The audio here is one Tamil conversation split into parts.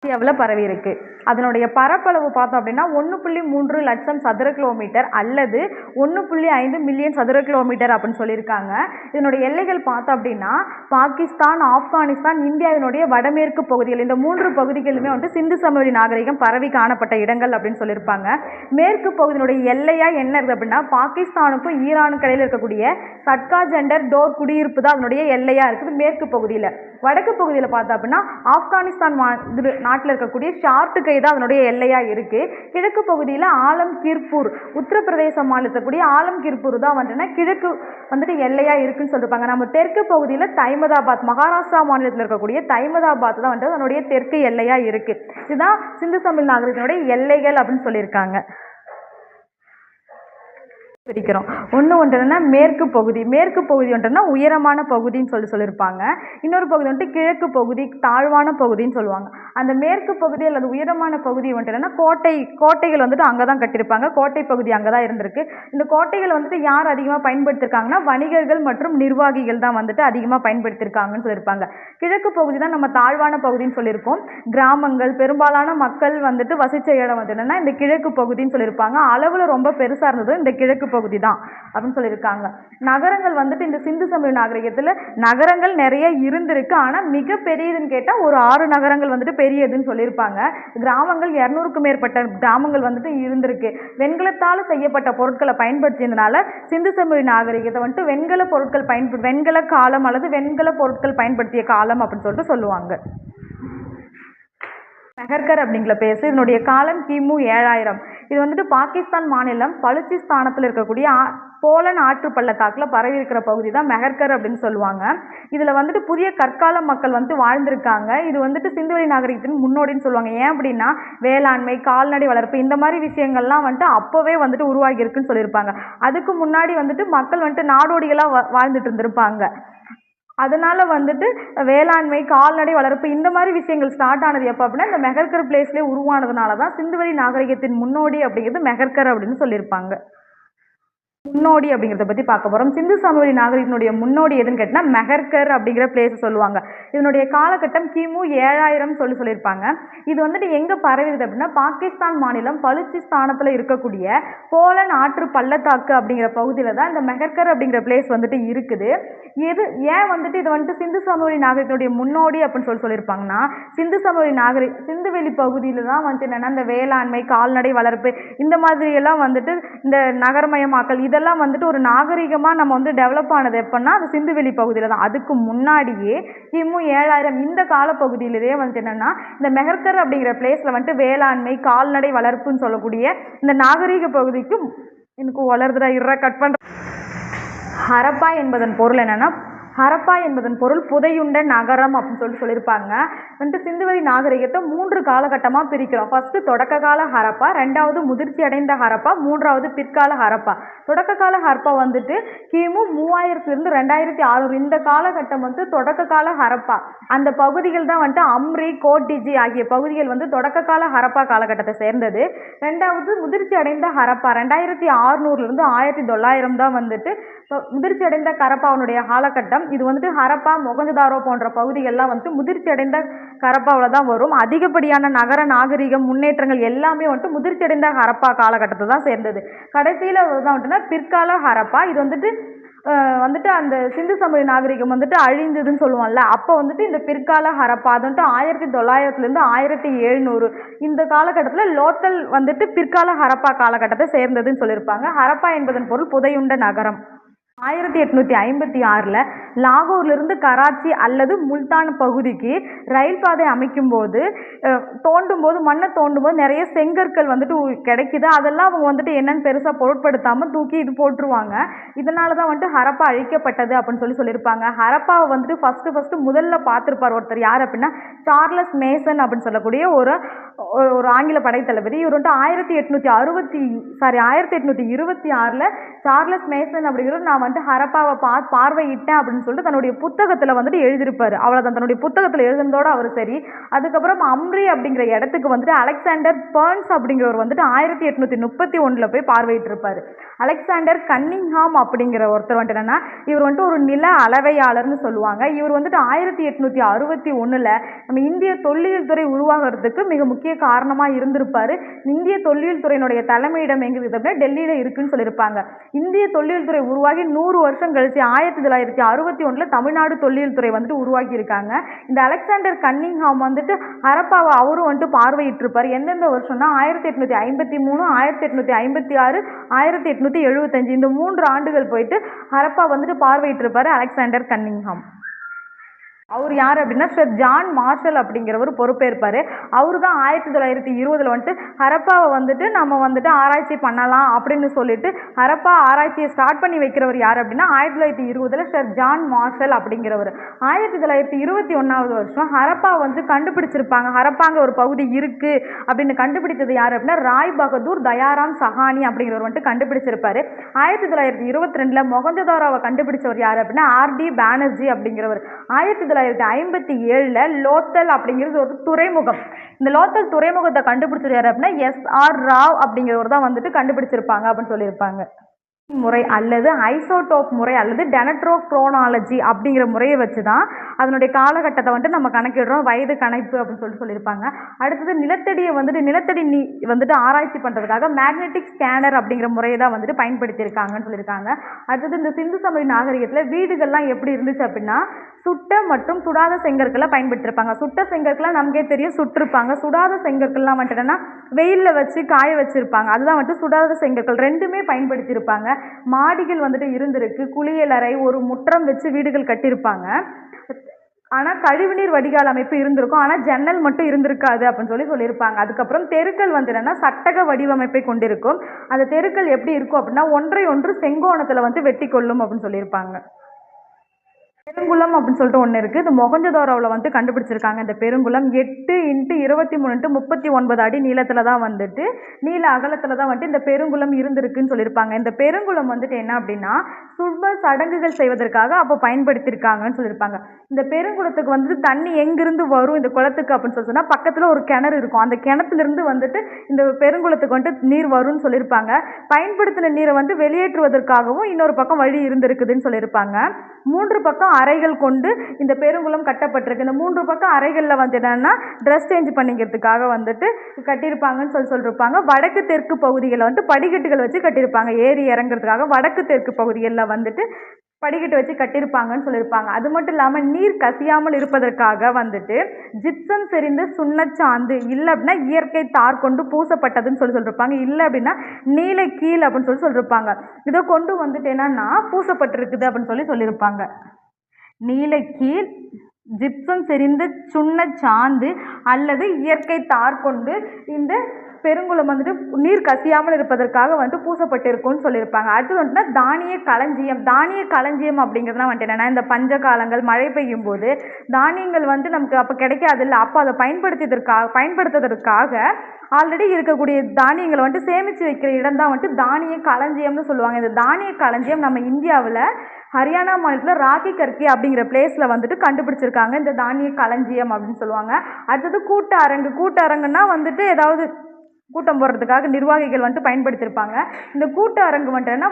இந்தியாவில் பரவி இருக்கு. அதனுடைய பரப்பளவு பார்த்தோம் அப்படின்னா 1.3 லட்சம் சதுர கிலோமீட்டர் அல்லது 1.5 மில்லியன் சதுர கிலோமீட்டர் அப்படின்னு சொல்லியிருக்காங்க. இதனுடைய எல்லைகள் பார்த்தோம் அப்படின்னா பாகிஸ்தான், ஆப்கானிஸ்தான், இந்தியாவினுடைய வடமேற்கு பகுதிகள், இந்த 3 பகுதிகளுமே வந்து சிந்து சமவெளி நாகரிகம் பரவி காணப்பட்ட இடங்கள் அப்படின்னு சொல்லியிருப்பாங்க. மேற்கு பகுதியினுடைய எல்லையா என்ன இருக்குது அப்படின்னா பாகிஸ்தானுக்கும் ஈரானுக்கும் இடையில் இருக்கக்கூடிய சட்கா ஜெண்டர் டோர் குடியிருப்பு தான் அதனுடைய எல்லையா இருக்குது மேற்கு பகுதியில். வடக்கு பகுதியில் பார்த்தோம் அப்படின்னா ஆப்கானிஸ்தான் நாட்டில் இருக்கக்கூடிய ஷார்ட் கை தான் அதனுடைய எல்லையா இருக்கு. கிழக்கு பகுதியில் ஆலம்கீர்பூர், உத்தரப்பிரதேச மாநிலத்தக்கூடிய ஆலம்கீர்பூர் தான் வந்துன்னா கிழக்கு வந்துட்டு எல்லையா இருக்குன்னு சொல்லியிருப்பாங்க. நம்ம தெற்கு பகுதியில் தைமதாபாத், மகாராஷ்டிரா மாநிலத்தில் இருக்கக்கூடிய தைமதாபாத் தான் வந்து அதனுடைய தெற்கு எல்லையா இருக்கு. இதுதான் சிந்து சமவெளி நாகரிகத்தினுடைய எல்லைகள் அப்படின்னு சொல்லியிருக்காங்க. பிரிக்கிறோம். ஒன்று என்னன்னா மேற்கு பகுதி. மேற்கு பகுதி ஒன்றுனா உயரமான பகுதின்னு சொல்லியிருப்பாங்க. இன்னொரு பகுதி வந்துட்டு கிழக்கு பகுதி, தாழ்வான பகுதின்னு சொல்லுவாங்க. அந்த மேற்கு பகுதி அல்லது உயரமான பகுதி வந்துட்டு என்னன்னா கோட்டைகள் வந்துட்டு அங்கே தான் கட்டியிருப்பாங்க. கோட்டை பகுதி அங்கே தான் இருந்திருக்கு. இந்த கோட்டைகள் வந்துட்டு யார் அதிகமாக பயன்படுத்தியிருக்காங்கன்னா வணிகர்கள் மற்றும் நிர்வாகிகள் தான் வந்துட்டு அதிகமாக பயன்படுத்தியிருக்காங்கன்னு சொல்லியிருப்பாங்க. கிழக்கு பகுதி தான் நம்ம தாழ்வான பகுதின்னு சொல்லியிருக்கோம். கிராமங்கள், பெரும்பாலான மக்கள் வந்துட்டு வசித்த இடம் வந்து என்னன்னா இந்த கிழக்கு பகுதின்னு சொல்லியிருப்பாங்க. அளவில் ரொம்ப பெருசாக இருந்தது இந்த கிழக்கு பகுதி தான் அப்படின்னு சொல்லியிருக்காங்க. நகரங்கள் வந்துட்டு இந்த சிந்து சமவெளி நாகரிகத்தில் நகரங்கள் நிறைய இருந்திருக்கு. ஆனால் மிக பெரியதுன்னு கேட்டால் ஒரு 6 நகரங்கள் வந்துட்டு பெரியதுன்னு சொல்லியிருப்பாங்க. கிராமங்கள் 200க்கும் மேற்பட்ட கிராமங்கள் வந்துட்டு இருந்திருக்கு. வெண்கலத்தால் செய்யப்பட்ட பொருட்களை பயன்படுத்தியதுனால சிந்து சமவெளி நாகரிகத்தை வந்துட்டு வெண்கல காலம் அல்லது வெண்கல பொருட்கள் பயன்படுத்திய காலம் அப்படின்னு சொல்லிட்டு சொல்லுவாங்க. மெஹர்கர் அப்படிங்கிற பேசு இதனுடைய காலம் கிமு 7000. இது வந்துட்டு பாகிஸ்தான் மாநிலம் பலுச்சிஸ்தானத்தில் இருக்கக்கூடிய போலன் ஆற்று பள்ளத்தாக்கில் பரவி இருக்கிற பகுதி தான் மெஹர்கர் அப்படின்னு சொல்லுவாங்க. இதில் வந்துட்டு புதிய கற்கால மக்கள் வந்துட்டு வாழ்ந்திருக்காங்க. இது வந்துட்டு சிந்துவெளி நாகரிகத்தின் முன்னோடின்னு சொல்லுவாங்க. ஏன் அப்படின்னா வேளாண்மை, கால்நடை வளர்ப்பு இந்த மாதிரி விஷயங்கள்லாம் வந்துட்டு அப்போவே வந்துட்டு உருவாகி இருக்குன்னு சொல்லியிருப்பாங்க. அதுக்கு முன்னாடி வந்துட்டு மக்கள் வந்துட்டு நாடோடிகளாக வாழ்ந்துட்டு இருந்திருப்பாங்க. அதனால வந்துட்டு வேளாண்மை, கால்நடை வளர்ப்பு இந்த மாதிரி விஷயங்கள் ஸ்டார்ட் ஆனது எப்போ அப்படின்னா இந்த மெஹர்கர் பிளேஸ்லேயே உருவானதுனால தான் சிந்துவெளி நாகரிகத்தின் முன்னோடி அப்படிங்கிறது மெஹர்கர் அப்படின்னு சொல்லியிருப்பாங்க. முன்னோடி அப்படிங்கிறத பற்றி பார்க்க போகிறோம். சிந்து சமவெளி நாகரிகத்தினுடைய முன்னோடி எதுன்னு கேட்டால் மெஹர்கர் அப்படிங்கிற பிளேஸ் சொல்லுவாங்க. இதனுடைய காலகட்டம் கிமு 7000 சொல்லியிருப்பாங்க. இது வந்துட்டு எங்கே பரவிது அப்படின்னா பாகிஸ்தான் மாநிலம் பலுச்சிஸ்தானத்தில் இருக்கக்கூடிய போலன் ஆற்று பள்ளத்தாக்கு அப்படிங்கிற பகுதியில் தான் இந்த மெஹர்கர் அப்படிங்கிற பிளேஸ் வந்துட்டு இருக்குது. ஏன் வந்துட்டு இது வந்துட்டு சிந்து சமவெளி நாகரிகத்தினுடைய முன்னோடி அப்படின்னு சொல்லியிருப்பாங்கன்னா சிந்துவெளி பகுதியில் தான் வந்துட்டு என்னென்னா இந்த வேளாண்மை, கால்நடை வளர்ப்பு இந்த மாதிரியெல்லாம் வந்துட்டு இந்த நகரமயமாக்கல் இதெல்லாம் வந்துட்டு ஒரு நாகரிகமாக நம்ம வந்து டெவலப் ஆனது எப்படின்னா அது சிந்துவெளி பகுதியில் தான். அதுக்கு முன்னாடியே கிமு 7000 இந்த காலப்பகுதியிலேயே வந்துட்டு என்னென்னா இந்த மெஹர்கர் அப்படிங்கிற பிளேஸில் வந்துட்டு வேளாண்மை, கால்நடை வளர்ப்புன்னு சொல்லக்கூடிய இந்த நாகரிக பகுதிக்கு எனக்கு வளர்ந்துடா கட் பண்ணுற ஹரப்பா என்பதன் பொருள் என்னென்னா ஹரப்பா என்பதன் பொருள் புதையுண்ட நகரம் அப்படின்னு சொல்லியிருப்பாங்க. வந்துட்டு சிந்துவெளி நாகரிகத்தை 3 காலகட்டமாக பிரிக்கிறோம். ஃபர்ஸ்ட் தொடக்க கால ஹரப்பா, 2வது முதிர்ச்சி அடைந்த ஹரப்பா, 3வது பிற்கால ஹரப்பா. தொடக்க கால ஹரப்பா வந்துட்டு கிமு 3000 2600 இந்த காலகட்டம் வந்து தொடக்க கால ஹரப்பா. அந்த பகுதிகள் தான் வந்துட்டு அம்ரி, கோட்டிஜி ஆகிய பகுதிகள் வந்து தொடக்க கால ஹரப்பா காலகட்டத்தை சேர்ந்தது. 2வது முதிர்ச்சி அடைந்த ஹரப்பா 2600 1900 தான் வந்துட்டு முதிர்ச்சி அடைந்த ஹரப்பாவுடைய காலகட்டம். இது வந்துட்டு ஹரப்பா, மொகஞ்சதாரோ போன்ற பகுதிகள்லாம் வந்துட்டு முதிர்ச்சி அடைந்த ஹரப்பாவில் தான் வரும். அதிகப்படியான நகர நாகரிகம் முன்னேற்றங்கள் எல்லாமே வந்துட்டு முதிர்ச்சி அடைந்த ஹரப்பா காலகட்டத்தை தான் சேர்ந்தது. கடைசியில் தான் வந்துட்டுனா பிற்கால ஹரப்பா. இது வந்துட்டு அந்த சிந்து சமவெளி நாகரிகம் வந்துட்டு அழிந்ததுன்னு சொல்லுவோம்ல, அப்போ வந்துட்டு இந்த பிற்கால ஹரப்பா அது வந்துட்டு 1900 1700 இந்த காலகட்டத்தில் லோத்தல் வந்துட்டு பிற்கால ஹரப்பா காலகட்டத்தை சேர்ந்ததுன்னு சொல்லியிருப்பாங்க. ஹரப்பா என்பதன் பொருள் புதையுண்ட நகரம். 1856 லாகூர்லேருந்து கராச்சி அல்லது முல்தான் பகுதிக்கு ரயில் பாதை அமைக்கும்போது மண்ணை தோண்டும் போது நிறைய செங்கற்கள் வந்துட்டு கிடைக்குது. அதெல்லாம் அவங்க வந்துட்டு என்னன்னு பெருசாக பொருட்படுத்தாமல் தூக்கி இது போட்டுருவாங்க. இதனால தான் வந்துட்டு ஹரப்பா அழிக்கப்பட்டது அப்படின்னு சொல்லியிருப்பாங்க. ஹரப்பாவை வந்துட்டு ஃபஸ்ட்டு முதல்ல பார்த்துருப்பார் ஒருத்தர். யார் அப்படின்னா சார்லஸ் மேசன் அப்படின்னு சொல்லக்கூடிய ஒரு ஆங்கில படைத்தளபதி. இவர் வந்துட்டு 1826 சார்லஸ் மேசன் அப்படிங்கிறது நான் வந்துட்டு ஹரப்பாவை பார்வையிட்டேன் அப்படின்னு சொல்லிட்டு தன்னுடைய புத்தகத்தில் வந்துட்டு எழுதியிருப்பார். அவ்வளோதான், தன்னுடைய புத்தகத்தில் எழுதுனதோட அவர் சரி. அதுக்கப்புறம் அம்ரி அப்படிங்கிற இடத்துக்கு வந்துட்டு அலெக்சாண்டர் பர்ன்ஸ் அப்படிங்கிறவர் வந்துட்டு 1831 போய் பார்வையிட்டிருப்பார். அலெக்சாண்டர் கன்னிங்ஹாம் அப்படிங்கிற ஒருத்தர் வந்துட்டு என்னன்னா, இவர் வந்துட்டு ஒரு நில அளவையாளர்னு சொல்லுவாங்க. இவர் வந்துட்டு 1861 நம்ம இந்திய தொல்லியல் துறை உருவாகிறதுக்கு மிக முக்கிய காரணமாக இருந்திருப்பார். இந்திய தொல்லியல் துறையினுடைய தலைமையிடம் எங்கே இருக்குது அப்படின்னா டெல்லியில் இருக்குன்னு சொல்லியிருப்பாங்க. இந்திய தொல்லியல் துறை உருவாகி 100 வருஷம் கழிச்சு 1961 தமிழ்நாடு தொல்லியல் துறை வந்துட்டு உருவாக்கி இருக்காங்க. இந்த அலெக்சாண்டர் கன்னிங்ஹாம் வந்துட்டு ஹரப்பாவை அவரும் வந்துட்டு பார்வையிட்டிருப்பார். எந்தெந்த வருஷம்னா 1853, 1856, 1875 இந்த 3 ஆண்டுகள் போயிட்டு ஹரப்பா வந்துட்டு பார்வையிட்டிருப்பார் அலெக்சாண்டர் கன்னிங்ஹாம். அவர் யார் அப்படின்னா சர் ஜான் மார்ஷல் அப்படிங்கிறவர் பொறுப்பேற்பார். அவர் தான் 1920 வந்துட்டு ஹரப்பாவை வந்துட்டு நம்ம வந்துட்டு ஆராய்ச்சி பண்ணலாம் அப்படின்னு சொல்லிட்டு ஹரப்பா ஆராய்ச்சியை ஸ்டார்ட் பண்ணி வைக்கிறவர் யார் அப்படின்னா 1920 சர் ஜான் மார்ஷல் அப்படிங்கிறவர். 1921 வருஷம் ஹரப்பா வந்து கண்டுபிடிச்சிருப்பாங்க. ஹரப்பாங்க ஒரு பகுதி இருக்கு அப்படின்னு கண்டுபிடிச்சது யார் அப்படின்னா ராய் பகதூர் தயாராம் சஹானி அப்படிங்கிறவர் வந்துட்டு கண்டுபிடிச்சிருப்பாரு. 1922 மொகஞ்சதாரோவை கண்டுபிடிச்சவர் யார் அப்படின்னா ஆர்டி பானர்ஜி அப்படிங்கிறவர். 1957 லோத்தல் அப்படிங்கிறது ஒரு துறைமுகம். இந்த லோத்தல் துறைமுகத்தை கண்டுபிடிச்சது யார் அப்படின்னா எஸ்ஆர் ராவ் அப்படிங்கிறவர் தான் வந்துட்டு கண்டுபிடிச்சிருப்பாங்க அப்படின்னு சொல்லியிருப்பாங்க. முறை அல்லது ஐசோடோப் முறை அல்லது டெனட்ரோக்ரோனாலஜி அப்படிங்கிற முறையை வச்சு தான் அதனுடைய காலகட்டத்தை வந்துட்டு நம்ம கணக்கிடுறோம், வயது கணிப்பு அப்படின்னு சொல்லியிருப்பாங்க. அடுத்தது நிலத்தடியை வந்துட்டு வந்துட்டு ஆராய்ச்சி பண்ணுறதுக்காக மேக்னெட்டிக் ஸ்கேனர் அப்படிங்கிற முறையை தான் வந்துட்டு பயன்படுத்தியிருக்காங்கன்னு சொல்லியிருக்காங்க. அடுத்தது இந்த சிந்து சமவெளி நாகரிகத்தில் வீடுகள்லாம் எப்படி இருந்துச்சு அப்படின்னா சுட்ட மற்றும் சுடாத செங்கற்களை பயன்படுத்தியிருப்பாங்க. சுட்ட செங்கற்கெல்லாம் நமக்கே தெரியும் சுட்டிருப்பாங்க. சுடாத செங்கற்கள்லாம் வந்துட்டு என்னன்னா வெயிலில் வச்சு காய வச்சுருப்பாங்க. அதுதான் வந்துட்டு சுடாத செங்கற்கள். ரெண்டுமே பயன்படுத்தியிருப்பாங்க. மாடிகள் வந்துட்டு இருந்திருக்கு, குளியலறை, ஒரு முற்றம் வச்சு வீடுகள் கட்டியிருப்பாங்க. ஆனால் கழிவுநீர் வடிகால் அமைப்பு இருந்திருக்கும், ஆனால் ஜன்னல் மட்டும் இருந்திருக்காது அப்படின்னு சொல்லியிருப்பாங்க. அதுக்கப்புறம் தெருக்கள் வந்து என்னன்னா சட்டக வடிவமைப்பை கொண்டிருக்கும். அந்த தெருக்கள் எப்படி இருக்கும் அப்படின்னா ஒன்றை ஒன்று செங்கோணத்தில் வந்து வெட்டி கொள்ளும் அப்படின்னு சொல்லியிருப்பாங்க. பெருங்குளம் அப்படின்னு சொல்லிட்டு ஒன்று இருக்குது. இது மொகஞ்சதாரோவில் வந்து கண்டுபிடிச்சிருக்காங்க. இந்த பெருங்குளம் 8x23 அடி நீளத்தில் தான் வந்துட்டு நீள அகலத்தில் தான் வந்துட்டு இந்த பெருங்குளம் இருந்திருக்குன்னு சொல்லியிருப்பாங்க. இந்த பெருங்குளம் வந்துட்டு என்ன அப்படின்னா சுப சடங்குகள் செய்வதற்காக அப்போ பயன்படுத்தியிருக்காங்கன்னு சொல்லியிருப்பாங்க. இந்த பெருங்குளத்துக்கு வந்துட்டு தண்ணி எங்கிருந்து வரும் இந்த குளத்துக்கு அப்படின்னு சொல்லி சொன்னால் பக்கத்தில் ஒரு கிணறு இருக்கும். அந்த கிணத்துலேருந்து வந்துட்டு இந்த பெருங்குளத்துக்கு வந்துட்டு நீர் வரும்னு சொல்லியிருப்பாங்க. பயன்படுத்தின நீரை வந்து வெளியேற்றுவதற்காகவும் இன்னொரு பக்கம் வழி இருந்திருக்குதுன்னு சொல்லியிருப்பாங்க. 3 பக்கம் அறைகள் கொண்டு இந்த பெருங்குளம் கட்டப்பட்டிருக்கு. இந்த 3 பக்கம் அறைகளில் வந்து என்னன்னா ட்ரெஸ் சேஞ்ச் பண்ணிக்கிறதுக்காக வந்துட்டு கட்டியிருப்பாங்கன்னு சொல்லியிருப்பாங்க. வடக்கு தெற்கு பகுதிகளில் வந்துட்டு படிக்கட்டுகள் வச்சு கட்டியிருப்பாங்க. ஏறி இறங்குறதுக்காக வடக்கு தெற்கு பகுதிகளில் வந்துட்டு படிக்கட்டு வச்சு கட்டியிருப்பாங்கன்னு சொல்லியிருப்பாங்க. அது மட்டும் இல்லாமல் நீர் கசியாமல் இருப்பதற்காக வந்துட்டு ஜிப்சம் செறிந்த சுண்ணச்சாந்து இல்லை அப்படின்னா இயற்கை தார் கொண்டு பூசப்பட்டதுன்னு சொல்லியிருப்பாங்க. இல்லை அப்படின்னா நீல கீழ் அப்படின்னு சொல்லியிருப்பாங்க. இதை கொண்டு வந்துட்டு என்னன்னா பூசப்பட்டிருக்குது அப்படின்னு சொல்லியிருப்பாங்க. நீலக்கீல், ஜிப்சம் செறிந்த சுண்ணச்சாந்து அல்லது இயற்கை தார் கொண்டு இந்த பெருங்குளம் வந்துட்டு நீர் கசியாமல் இருப்பதற்காக வந்துட்டு பூசப்பட்டிருக்கும்னு சொல்லியிருப்பாங்க. அடுத்து வந்துட்டுனா தானிய களஞ்சியம். தானிய களஞ்சியம் அப்படிங்கிறதுலாம் வந்துட்டு என்னென்னா இந்த பஞ்ச காலங்கள் மழை பெய்யும் போது தானியங்கள் வந்து நமக்கு அப்போ கிடைக்காது இல்லை, அப்போ அதை பயன்படுத்துவதற்காக ஆல்ரெடி இருக்கக்கூடிய தானியங்களை வந்துட்டு சேமித்து வைக்கிற இடம் தான் வந்துட்டு தானிய களஞ்சியம்னு சொல்லுவாங்க. இந்த தானிய களஞ்சியம் நம்ம இந்தியாவில் ஹரியானா மாநிலத்தில் ராக்கி கர்கி அப்படிங்கிற பிளேஸில் வந்துட்டு கண்டுபிடிச்சிருக்காங்க இந்த தானிய களஞ்சியம் அப்படின்னு சொல்லுவாங்க. அடுத்தது கூட்ட அரங்குன்னா வந்துட்டு ஏதாவது கூட்டம் போடுறதுக்காக நிர்வாகிகள் வந்துட்டு பயன்படுத்தியிருப்பாங்க. இந்த கூட்ட அரங்கு வந்துட்டுன்னா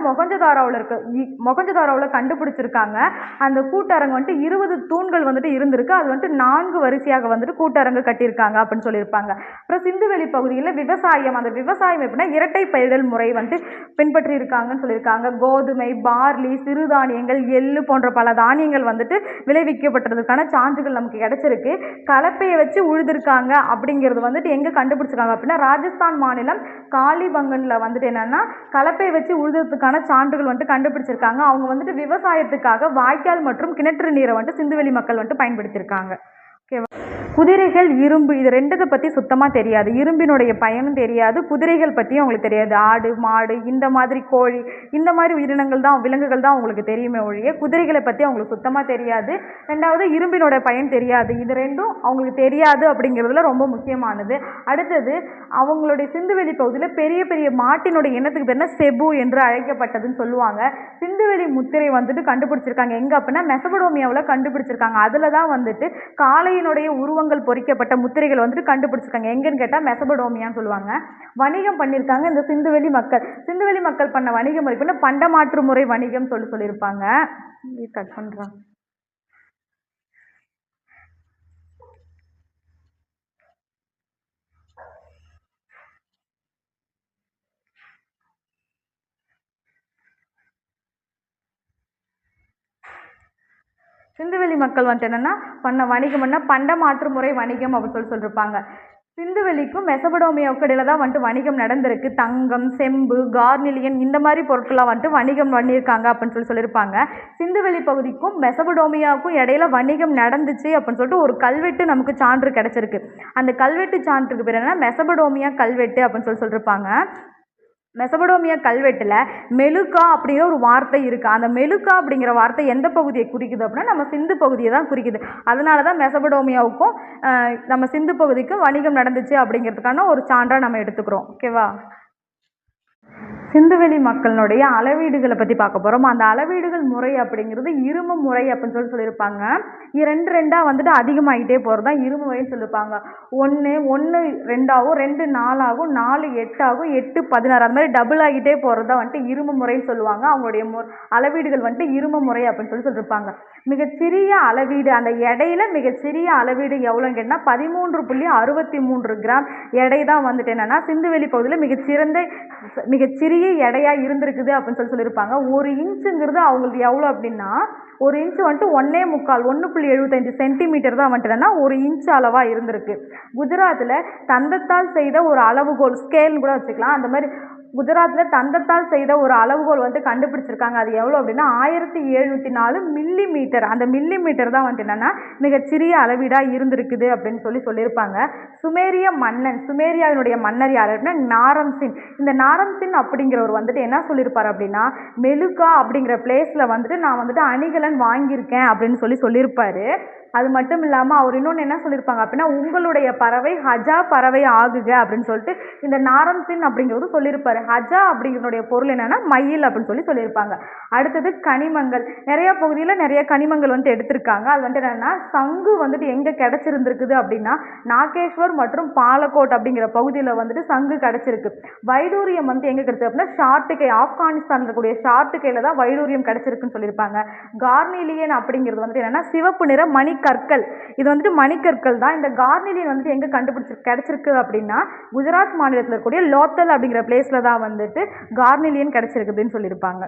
மொகஞ்சதாரோவில் கண்டுபிடிச்சிருக்காங்க. அந்த கூட்டரங்கு வந்துட்டு 20 தூண்கள் வந்துட்டு இருந்திருக்கு. அது வந்துட்டு 4 வரிசையாக வந்துட்டு கூட்டரங்கு கட்டியிருக்காங்க அப்படின்னு சொல்லியிருப்பாங்க. அப்புறம் சிந்துவெளி பகுதியில் விவசாயம், அந்த விவசாயம் எப்படின்னா இரட்டை பயிரிடல் முறை வந்துட்டு பின்பற்றி இருக்காங்கன்னு சொல்லியிருக்காங்க. கோதுமை, பார்லி, சிறுதானியங்கள், எள்ளு போன்ற பல தானியங்கள் வந்துட்டு விளைவிக்கப்பட்டதுக்கான சான்றுகள் நமக்கு கிடைச்சிருக்கு. கலப்பையை வச்சு உழுதுருக்காங்க அப்படிங்கிறது வந்துட்டு எங்கே கண்டுபிடிச்சிருக்காங்க அப்படின்னா ராஜஸ்தான் மாநிலம் காலிபங்கன்ல வந்துட்டு என்னன்னா கலப்பை வச்சு உழுதுறதுக்கான சான்றுகள் வந்துட்டு கண்டுபிடிச்சிருக்காங்க. அவங்க வந்துட்டு விவசாயத்துக்காக வாய்க்கால் மற்றும் கிணற்று நீரை வந்துட்டு சிந்துவெளி மக்கள் வந்துட்டு பயன்படுத்தியிருக்காங்க. ஓகேவா? குதிரைகள், இரும்பு இது 2 பற்றி சுத்தமாக தெரியாது. இரும்பினுடைய பயனும் தெரியாது, குதிரைகள் பற்றியும் அவங்களுக்கு தெரியாது. ஆடு, மாடு, இந்த மாதிரி கோழி, இந்த மாதிரி உயிரினங்கள் தான், விலங்குகள் தான் அவங்களுக்கு தெரியுமே ஒழிய குதிரைகளை பற்றி அவங்களுக்கு சுத்தமாக தெரியாது. 2வது இரும்பினோட பயன் தெரியாது. இது 2ம் அவங்களுக்கு தெரியாது அப்படிங்கிறதுல ரொம்ப முக்கியமானது. அடுத்தது, அவங்களுடைய சிந்துவெளி பகுதியில் பெரிய பெரிய மாட்டினுடைய இனத்துக்கு பேர்னா செபு என்று அழைக்கப்பட்டதுன்னு சொல்லுவாங்க. சிந்துவெளி முத்திரை வந்துட்டு கண்டுபிடிச்சிருக்காங்க எங்கே அப்படின்னா மெசபடோமியாவில் கண்டுபிடிச்சிருக்காங்க. அதில் தான் வந்துட்டு காளையினுடைய உருவங்கள் பொறிக்கப்பட்ட முத்திரைகள் வந்துட்டு கண்டுபிடிச்சிருக்காங்க. எங்கன்னு கேட்டால் மெசபடோமியான்னு சொல்லுவாங்க. வணிகம் பண்ணியிருக்காங்க இந்த சிந்துவெளி மக்கள். சிந்துவெளி மக்கள் பண்ண வணிக முறை பண்ண பண்டமாற்று முறை வணிகம் சொல்லியிருப்பாங்க. கட் பண்ணுறான். சிந்துவெளி மக்கள் வந்துட்டு என்னென்னா பண்ண வணிகம்னா பண்டமாற்று முறை வணிகம் அப்படின்னு சொல்லியிருப்பாங்க. சிந்துவெளிக்கும் மெசபடோமியாவுக்கு இடையில தான் வந்துட்டு வணிகம் நடந்திருக்கு. தங்கம், செம்பு, கார்னிலியன் இந்த மாதிரி பொருட்கள்லாம் வந்துட்டு வணிகம் பண்ணியிருக்காங்க அப்படின்னு சொல்லியிருப்பாங்க. சிந்துவெளி பகுதிக்கும் மெசபடோமியாவுக்கும் இடையில வணிகம் நடந்துச்சு அப்படின்னு சொல்லிட்டு ஒரு கல்வெட்டு நமக்கு சான்று கிடைச்சிருக்கு. அந்த கல்வெட்டு சான்றுக்கு பேர் என்னன்னா மெசபடோமியா கல்வெட்டு அப்படின்னு சொல்லியிருப்பாங்க. மெசபடோமியா கல்வெட்டில் மெலுக்கா அப்படிங்கிற ஒரு வார்த்தை இருக்குது. அந்த மெலுக்கா அப்படிங்கிற வார்த்தை எந்த பகுதியை குறிக்குது அப்படின்னா நம்ம சிந்து பகுதியை தான் குறிக்குது. அதனால தான் மெசபடோமியாவுக்கும் நம்ம சிந்து பகுதிக்கும் வணிகம் நடந்துச்சு அப்படிங்கிறதுக்கான ஒரு சான்றாக நம்ம எடுத்துக்கிறோம். ஓகேவா? சிந்துவெளி மக்களுடைய அளவீடுகளை பற்றி பார்க்க போகிறோம். அந்த அளவீடுகள் முறை அப்படிங்கிறது இரும முறை அப்படின்னு சொல்லியிருப்பாங்க. 2 வந்துட்டு அதிகமாகிட்டே போகிறது தான் இரும முறைன்னு சொல்லியிருப்பாங்க. 1 2 ஆகும், 2 4 ஆகும், 4 8 ஆகும், 8 16 அது மாதிரி டபுள் ஆகிட்டே போகிறது தான் வந்துட்டு இரும முறைன்னு சொல்லுவாங்க. அவங்களுடைய அளவீடுகள் வந்துட்டு இரும முறை அப்படின்னு சொல்லியிருப்பாங்க. மிகச்சிறிய அளவீடு அந்த எடையில மிகச்சிறிய அளவீடு எவ்வளோன்னு கேட்டால் 13.63 கிராம் எடை தான் வந்துட்டு என்னென்னா சிந்துவெளி பகுதியில் மிகச்சிறிய எடையாக இருந்திருக்குது அப்படின்னு சொல்லியிருப்பாங்க. 1 இன்ச்சுங்கிறது அவங்களுக்கு எவ்வளோ அப்படின்னா 1 இன்ச்சு வந்துட்டு 1.75 சென்டிமீட்டர் தான் வந்துட்டுன்னா 1 இன்ச்சு அளவாக இருந்திருக்கு. குஜராத்தில் தந்தத்தால் செய்த ஒரு அளவுகோல் ஸ்கேல்னு கூட வச்சுக்கலாம். அந்த மாதிரி குஜராத்தில் தந்தத்தால் செய்த ஒரு அளவுகோல் வந்துட்டு கண்டுபிடிச்சிருக்காங்க. அது எவ்வளோ அப்படின்னா 1704 மில்லிமீட்டர். அந்த மில்லிமீட்டர் தான் வந்துட்டு என்னென்னா மிகச்சிறிய அளவீடாக இருந்திருக்குது அப்படின்னு சொல்லியிருப்பாங்க. சுமேரியாவினுடைய மன்னர் யார் அப்படின்னா நாரம்சின். இந்த நாரம்சின் அப்படிங்கிறவர் வந்துட்டு என்ன சொல்லியிருப்பார் அப்படின்னா மெலுக்கா அப்படிங்கிற பிளேஸில் வந்துட்டு நான் வந்துட்டு அணிகலன் வாங்கியிருக்கேன் அப்படின்னு சொல்லியிருப்பாரு. அது மட்டும் இல்லாமல் அவர் இன்னொன்று என்ன சொல்லியிருப்பாங்க அப்படின்னா உங்களுடைய பறவை ஹஜா பறவை ஆகுக அப்படின்னு சொல்லிட்டு இந்த நாரம்சின் அப்படிங்கிறது சொல்லியிருப்பாரு. ஹஜா அப்படிங்கிறனுடைய பொருள் என்னன்னா மயில் அப்படின்னு சொல்லியிருப்பாங்க. அடுத்தது கனிமங்கள். நிறைய பகுதியில் நிறைய கனிமங்கள் வந்துட்டு எடுத்திருக்காங்க. அது வந்துட்டு என்னன்னா சங்கு வந்துட்டு எங்கே கிடைச்சிருந்துருக்குது அப்படின்னா நாகேஸ்வர் மற்றும் பாலக்கோட் அப்படிங்கிற பகுதியில் வந்துட்டு சங்கு கிடைச்சிருக்கு. வைடூரியம் வந்து எங்கே கிடைச்சது அப்படின்னா ஷார்ட்டுகை, ஆப்கானிஸ்தான் இருக்கக்கூடிய ஷார்ட்டுகையில் தான் வைடூரியம் கிடைச்சிருக்குன்னு சொல்லியிருப்பாங்க. கார்னிலியன் அப்படிங்கிறது வந்துட்டு என்னன்னா சிவப்பு நிற மணிக்கற்கள். இது வந்துட்டு மணிக்கற்கள் தான். இந்த கார்னிலியன் வந்துட்டு எங்கே கிடைச்சிருக்கு அப்படின்னா குஜராத் மாநிலத்தில் இருக்கக்கூடிய லோத்தல் அப்படிங்கிற பிளேஸில் தான் வந்துட்டு கார்னிலியன் கிடைச்சிருக்குதுன்னு சொல்லியிருப்பாங்க.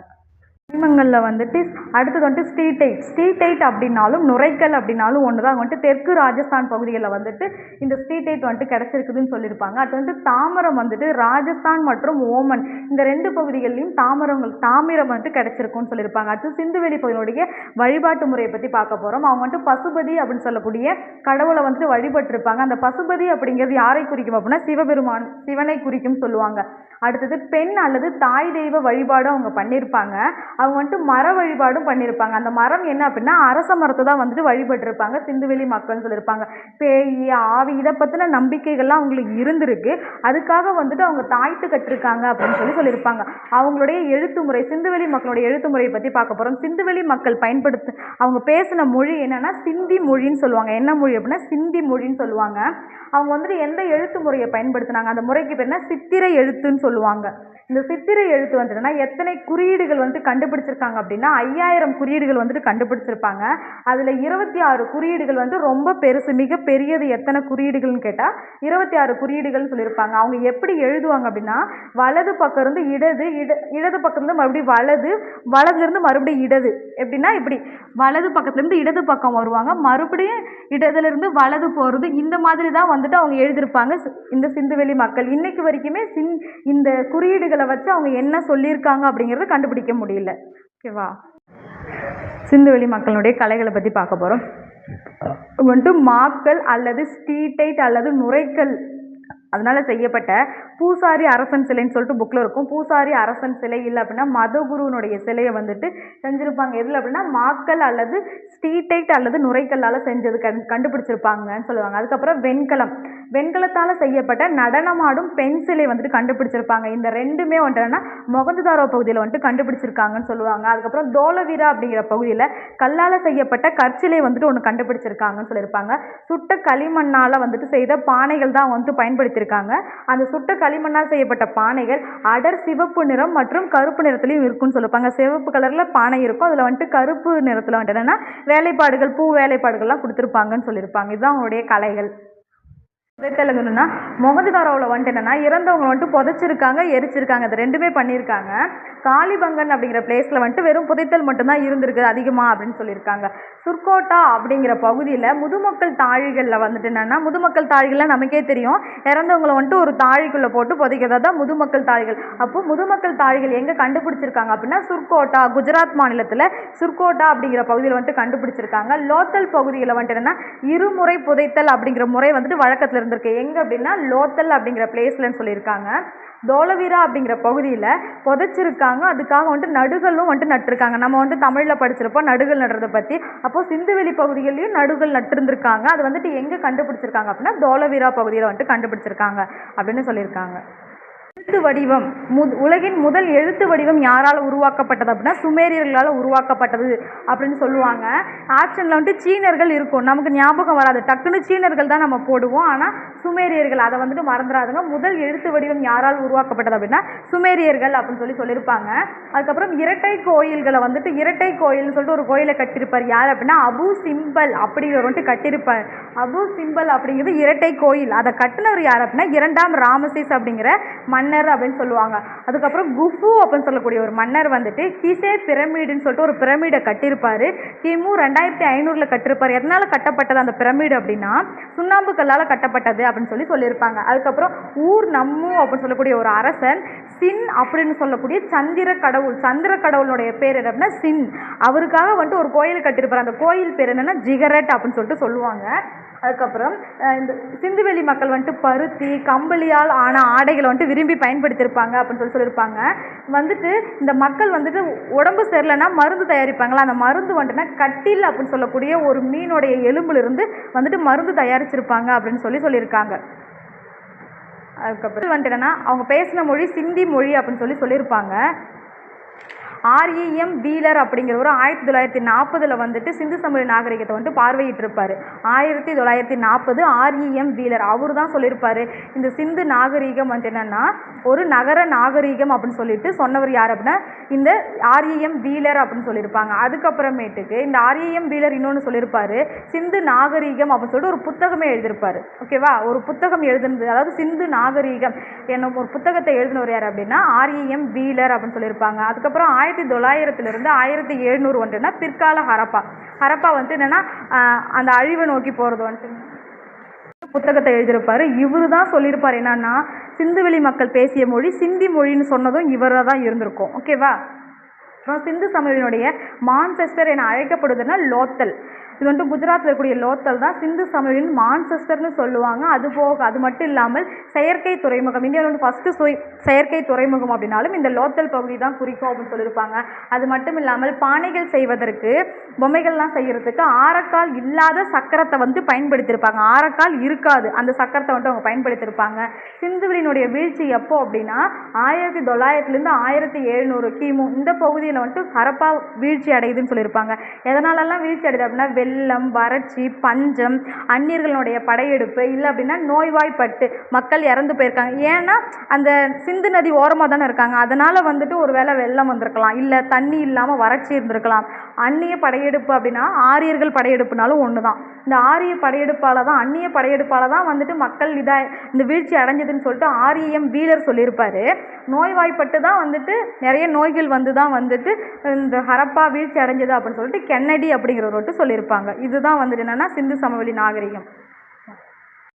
கனிமங்களில் வந்துட்டு அடுத்தது வந்துட்டு ஸ்டீடைட் அப்படின்னாலும் நுரைக்கல் அப்படின்னாலும் ஒன்று தான். வந்துட்டு தெற்கு ராஜஸ்தான் பகுதிகளில் வந்துட்டு இந்த ஸ்டீடைட் வந்துட்டு கிடைச்சிருக்குதுன்னு சொல்லியிருப்பாங்க. அது வந்துட்டு தாமிரம் வந்துட்டு ராஜஸ்தான் மற்றும் ஓமன் இந்த 2 பகுதிகளிலையும் தாமிரம் வந்துட்டு கிடைச்சிருக்குன்னு சொல்லியிருப்பாங்க. அடுத்து சிந்துவெளி பகுதியுடைய வழிபாட்டு முறையை பற்றி பார்க்க போகிறோம். அவங்க வந்துட்டு பசுபதி அப்படின்னு சொல்லக்கூடிய கடவுளை வந்துட்டு வழிபட்டிருப்பாங்க. அந்த பசுபதி அப்படிங்கிறது யாரை குறிக்கும் அப்படின்னா சிவனை குறிக்கும் சொல்லுவாங்க. அடுத்தது பெண் அல்லது தாய் தெய்வ வழிபாடும் அவங்க பண்ணியிருப்பாங்க. அவங்க வந்துட்டு மர வழிபாடும் பண்ணியிருப்பாங்க. அந்த மரம் என்ன அப்படின்னா அரச மரத்தை தான் வந்துட்டு வழிபட்டிருப்பாங்க சிந்துவெளி மக்கள்னு சொல்லியிருப்பாங்க. பேய், ஆவி இதை பற்றின நம்பிக்கைகள்லாம் அவங்களுக்கு இருந்திருக்கு. அதுக்காக வந்துட்டு அவங்க தாய்த்து கட்டிருக்காங்க அப்படின்னு சொல்லியிருப்பாங்க. அவங்களுடைய எழுத்து முறை, சிந்துவெளி மக்களுடைய எழுத்து முறையை பற்றி பார்க்க போகிறோம். சிந்துவெளி மக்கள் அவங்க பேசின மொழி என்னன்னா சிந்தி மொழின்னு சொல்லுவாங்க. என்ன மொழி அப்படின்னா சிந்தி மொழின்னு சொல்லுவாங்க. அவங்க வந்துட்டு எந்த எழுத்து முறையை பயன்படுத்தினாங்க, அந்த முறைக்கு பேர் என்ன சித்திரை எழுத்துன்னு சொல்லுவாங்க. இந்த சித்திரை எழுத்து வந்துட்டுனா எத்தனை குறியீடுகள் வந்துட்டு கண்டுபிடிச்சிருக்காங்க அப்படின்னா 5000 குறியீடுகள் வந்துட்டு கண்டுபிடிச்சிருப்பாங்க. அதில் 26 குறியீடுகள் வந்து ரொம்ப பெருசு, மிக பெரியது. எத்தனை குறியீடுகள்னு கேட்டால் 26 குறியீடுகள்னு சொல்லியிருப்பாங்க. அவங்க எப்படி எழுதுவாங்க அப்படின்னா வலது பக்கம் இருந்து இடது பக்கம் இருந்து மறுபடியும் வலதுலேருந்து மறுபடியும் இடது. எப்படின்னா இப்படி வலது பக்கத்துலேருந்து இடது பக்கம் வருவாங்க, மறுபடியும் இடதுலேருந்து வலது போகிறது. இந்த மாதிரி தான் வந்துட்டு அவங்க எழுதியிருப்பாங்க இந்த சிந்துவெளி மக்கள். இன்னைக்கு வரைக்குமே இந்த குறியீடுகளை வச்சு அவங்க என்ன சொல்லியிருக்காங்க அப்படிங்கிறத கண்டுபிடிக்க முடியல. ஓகேவா? சிந்துவெளி மக்களுடைய கலைகளை பற்றி பார்க்க போகிறோம். வந்துட்டு மாக்கல் அல்லது ஸ்டீட்டைட் அல்லது நுரைக்கல் அதனால செய்யப்பட்ட பூசாரி அரசன் சிலைன்னு சொல்லிட்டு புக்கில் இருக்கும். பூசாரி அரசன் சிலை இல்லை அப்படின்னா மதகுருனுடைய சிலையை வந்துட்டு செஞ்சுருப்பாங்க. எதில் அப்படின்னா மாக்கல் அல்லது ஸ்டீட்டைட் அல்லது நுரைக்கல்லால் செஞ்சது கண்டுபிடிச்சிருப்பாங்கன்னு சொல்லுவாங்க. அதுக்கப்புறம் வெண்கலத்தால் செய்யப்பட்ட நடனமாடும் பெண் சிலை வந்துட்டு கண்டுபிடிச்சிருப்பாங்க. இந்த ரெண்டுமே வந்துட்டுன்னா மொகந்துதாரோ பகுதியில் வந்துட்டு கண்டுபிடிச்சிருக்காங்கன்னு சொல்லுவாங்க. அதுக்கப்புறம் தோலவீரா அப்படிங்கிற பகுதியில் கல்லால் செய்யப்பட்ட கற்சிலை வந்துட்டு ஒன்று கண்டுபிடிச்சிருக்காங்கன்னு சொல்லியிருப்பாங்க. சுட்ட களிமண்ணால் வந்துட்டு செய்த பானைகள் தான் வந்துட்டு பயன்படுத்தியிருக்காங்க. அந்த சுட்ட களிமண்ணால் செய்யப்பட்ட பானைகள் அடர் சிவப்பு நிறம் மற்றும் கருப்பு நிறத்துலையும் இருக்குன்னு சொல்லியிருப்பாங்க. சிவப்பு கலரில் பானை இருக்கும், அதில் வந்துட்டு கருப்பு நிறத்தில் வந்துட்டு என்னன்னா வேலைப்பாடுகள் பூ வேலைப்பாடுகள்லாம் கொடுத்துருப்பாங்கன்னு சொல்லியிருப்பாங்க. இதுதான் அவங்களுடைய கலைகள். புதைத்தல்னா மொகந்துதாரோவில் வந்துட்டு என்னன்னா இறந்தவங்க வந்துட்டு புதைச்சிருக்காங்க, எரிச்சிருக்காங்க, இது ரெண்டுமே பண்ணியிருக்காங்க. காளிபங்கன் அப்படிங்கிற பிளேஸில் வந்துட்டு வெறும் புதைத்தல் மட்டும்தான் இருந்திருக்கு அதிகமாக அப்படின்னு சொல்லியிருக்காங்க. சுர்கோட்டா அப்படிங்கிற பகுதியில் முதுமக்கள் தாழிகளில் வந்துட்டு என்னென்னா முதுமக்கள் தாழிகள்லாம் நமக்கே தெரியும், இறந்தவங்களை வந்துட்டு ஒரு தாழிக்குள்ளே போட்டு புதைக்கிறதா தான் முதுமக்கள் தாழிகள். அப்போ முதுமக்கள் தாழிகள் எங்கே கண்டுபிடிச்சிருக்காங்க அப்படின்னா சுர்கோட்டா, குஜராத் மாநிலத்தில் சுர்கோட்டா அப்படிங்கிற பகுதியில் வந்துட்டு கண்டுபிடிச்சிருக்காங்க. லோத்தல் பகுதியில் வந்துட்டு என்னன்னா இருமுறை புதைத்தல் அப்படிங்கிற முறை வந்துட்டு வழக்கத்தில் இருந்திருக்கு. எங்கே அப்படின்னா லோத்தல் அப்படிங்கிற பிளேஸ்லன்னு சொல்லியிருக்காங்க. தோலவீரா அப்படிங்கிற பகுதியில் புதைச்சிருக்காங்க. அதுக்காக வந்துட்டு நடுகளும் வந்துட்டு நட்டிருக்காங்க. நம்ம வந்துட்டு தமிழில் படிச்சிருப்போம் நடுகள் நடுறதை பற்றி. அப்போது சிந்துவெளி பகுதிகளையும் நடுகள் நட்டிருந்திருக்காங்க. அது வந்துட்டு எங்கே கண்டுபிடிச்சிருக்காங்க அப்படின்னா தோலவீரா பகுதியில் வந்துட்டு கண்டுபிடிச்சிருக்காங்க அப்படின்னு சொல்லியிருக்காங்க. எழுத்து வடிவம் உலகின் முதல் எழுத்து வடிவம் யாரால் உருவாக்கப்பட்டது அப்படின்னா சுமேரியர்களால் உருவாக்கப்பட்டது அப்படின்னு சொல்லுவாங்க. ஆப்ஷனில் வந்துட்டு சீனர்கள் இருக்கும், நமக்கு ஞாபகம் வராது, டக்குன்னு சீனர்கள் தான் நம்ம போடுவோம். ஆனால் சுமேரியர்கள் அதை வந்துட்டு மறந்துடாதுங்க. முதல் எழுத்து வடிவம் யாரால் உருவாக்கப்பட்டது அப்படின்னா சுமேரியர்கள் அப்படின்னு சொல்லியிருப்பாங்க. அதுக்கப்புறம் இரட்டை கோயில்களை வந்துட்டு இரட்டை கோயில்னு சொல்லிட்டு ஒரு கோயிலை கட்டியிருப்பார். யார் அப்படின்னா அபு சிம்பல் அப்படிங்கிற வந்துட்டு கட்டியிருப்பார். அபு சிம்பல் அப்படிங்கிறது இரட்டை கோயில். அதை கட்டினவர் யார் அப்படின்னா 2ஆம் ராமசேஸ் அப்படிங்கிற மன்னர் அப்படின்னு சொல்லுவாங்க. அதுக்கப்புறம் குஃபு அப்படின்னு சொல்லக்கூடிய ஒரு மன்னர் வந்துட்டு கிசே பிரமிடுன்னு சொல்லிட்டு ஒரு பிரமிடை கட்டியிருப்பாரு. கிமு 2500 கட்டிருப்பாரு. எதனால கட்டப்பட்டது அந்த பிரமிடு அப்படின்னா சுண்ணாம்பு கல்லால் கட்டப்பட்டது அப்படின்னு சொல்லியிருப்பாங்க. அதுக்கப்புறம் ஊர் நம்மு அப்படின்னு சொல்லக்கூடிய ஒரு அரசன் சின் அப்படின்னு சொல்லக்கூடிய சந்திர கடவுளுடைய பேர் என்ன அப்படின்னா சின். அவருக்காக வந்துட்டு ஒரு கோயில் கட்டியிருப்பாரு. அந்த கோயில் பேர் என்னன்னா ஜிகரட் அப்படின்னு சொல்லிட்டு சொல்லுவாங்க. அதுக்கப்புறம் இந்த சிந்துவெளி மக்கள் வந்துட்டு பருத்தி கம்பளியால் ஆன ஆடைகளை வந்துட்டு விரும்பி பயன்படுத்தியிருப்பாங்க அப்படின்னு சொல்லியிருப்பாங்க. வந்துட்டு இந்த மக்கள் வந்துட்டு உடம்பு சரியில்லைன்னா மருந்து தயாரிப்பாங்களா, அந்த மருந்து வந்துட்டுனா கட்டில் அப்படின்னு சொல்லக்கூடிய ஒரு மீனுடைய எலும்புலேருந்து வந்துட்டு மருந்து தயாரிச்சிருப்பாங்க அப்படின்னு சொல்லியிருக்காங்க. அதுக்கப்புறம் வந்துட்டு என்னன்னா அவங்க பேசின மொழி சிந்தி மொழி அப்படின்னு சொல்லியிருப்பாங்க. ஆர்இஎம் வீலர் அப்படிங்கிறவர் 1940 வந்துட்டு சிந்து சமவெளி நாகரிகத்தை வந்துட்டு பார்வையிட்டிருப்பார். 1940 ஆர்இஎம் வீலர் அவர் தான் சொல்லியிருப்பார் இந்த சிந்து நாகரிகம் வந்துட்டு என்னென்னா ஒரு நகர நாகரிகம் அப்படின்னு சொல்லிட்டு சொன்னவர் யார் அப்படின்னா இந்த ஆர்இஎம் வீலர் அப்படின்னு சொல்லியிருப்பாங்க. அதுக்கப்புறமேட்டுக்கு இந்த ஆர்இஎம் வீலர் இன்னொன்று சொல்லியிருப்பார் சிந்து நாகரிகம் அப்படின்னு சொல்லிட்டு ஒரு புத்தகமே எழுதியிருப்பார். ஓகேவா, ஒரு புத்தகம் எழுதுனது அதாவது சிந்து நாகரிகம் என்னும் ஒரு புத்தகத்தை எழுதினவர் யார் அப்படின்னா ஆர்இஎம் வீலர் அப்படின்னு சொல்லியிருப்பாங்க. அதுக்கப்புறம் 1900 1700 வந்துட்டுனா பிற்கால ஹரப்பா வந்துட்டு என்னன்னா அந்த அழிவை நோக்கி போகிறது வந்துட்டு புத்தகத்தை எழுதியிருப்பாரு. இவரு தான் சொல்லியிருப்பார் என்னன்னா சிந்துவெளி மக்கள் பேசிய மொழி சிந்தி மொழின்னு சொன்னதும் இவராக தான் இருந்திருக்கும். ஓகேவா, அப்புறம் சிந்து சமவெளியினுடைய மான்செஸ்டர் என அழைக்கப்படுதுன்னா லோத்தல். இது வந்துட்டு குஜராத்தில் இருக்கக்கூடிய லோத்தல் தான் சிந்து சமவெளியின் மான்செஸ்டர்னு சொல்லுவாங்க. அது மட்டும் இல்லாமல் செயற்கை துறைமுகம், இந்தியாவில் வந்து ஃபஸ்ட்டு செயற்கை துறைமுகம் அப்படின்னாலும் இந்த லோத்தல் பகுதி தான் குறிக்கும் அப்படின்னு சொல்லியிருப்பாங்க. அது மட்டும் இல்லாமல் பானைகள் செய்வதற்கு பொம்மைகள்லாம் செய்கிறதுக்கு ஆரக்கால் இல்லாத சக்கரத்தை வந்து பயன்படுத்தியிருப்பாங்க. ஆரக்கால் இருக்காது, அந்த சக்கரத்தை வந்துட்டு அவங்க பயன்படுத்தியிருப்பாங்க. சிந்துவெளியினுடைய வீழ்ச்சி எப்போ அப்படின்னா 1900 1700 கிமு இந்த பகுதியில் வந்துட்டு ஹரப்பா வீழ்ச்சி அடையுதுன்னு சொல்லியிருப்பாங்க. எதனாலலாம் வீழ்ச்சி அடையுது அப்படின்னா வெள்ளம், வறட்சி, பஞ்சம், அந்நியர்களுடைய படையெடுப்பு, இல்லை அப்படின்னா நோய்வாய்ப்பட்டு மக்கள் இறந்து போயிருக்காங்க. ஏன்னா அந்த சிந்து நதி ஓரமாக தானே இருக்காங்க, அதனால் வந்துட்டு ஒரு வேளை வெள்ளம் வந்திருக்கலாம், இல்லை தண்ணி இல்லாமல் வறட்சி இருந்திருக்கலாம். அந்நிய படையெடுப்பு அப்படின்னா ஆரியர்கள் படையெடுப்புனாலும் ஒன்று தான். இந்த ஆரிய படையெடுப்பால் தான் அந்நிய படையெடுப்பால் தான் வந்துட்டு மக்கள் இந்த வீழ்ச்சி அடைஞ்சதுன்னு சொல்லிட்டு ஆர்இஎம் வீலர் சொல்லியிருப்பார். நோய்வாய்ப்பட்டு தான் வந்துட்டு நிறைய நோய்கள் வந்து தான் வந்துட்டு இந்த ஹரப்பா வீழ்ச்சி அடைஞ்சது அப்படின்னு சொல்லிட்டு கென்னடி அப்படிங்கிறவர் வந்துட்டு சொல்லியிருப்பாங்க. இதுதான் வந்துட்டு என்னென்னா சிந்து சமவெளி நாகரிகம்.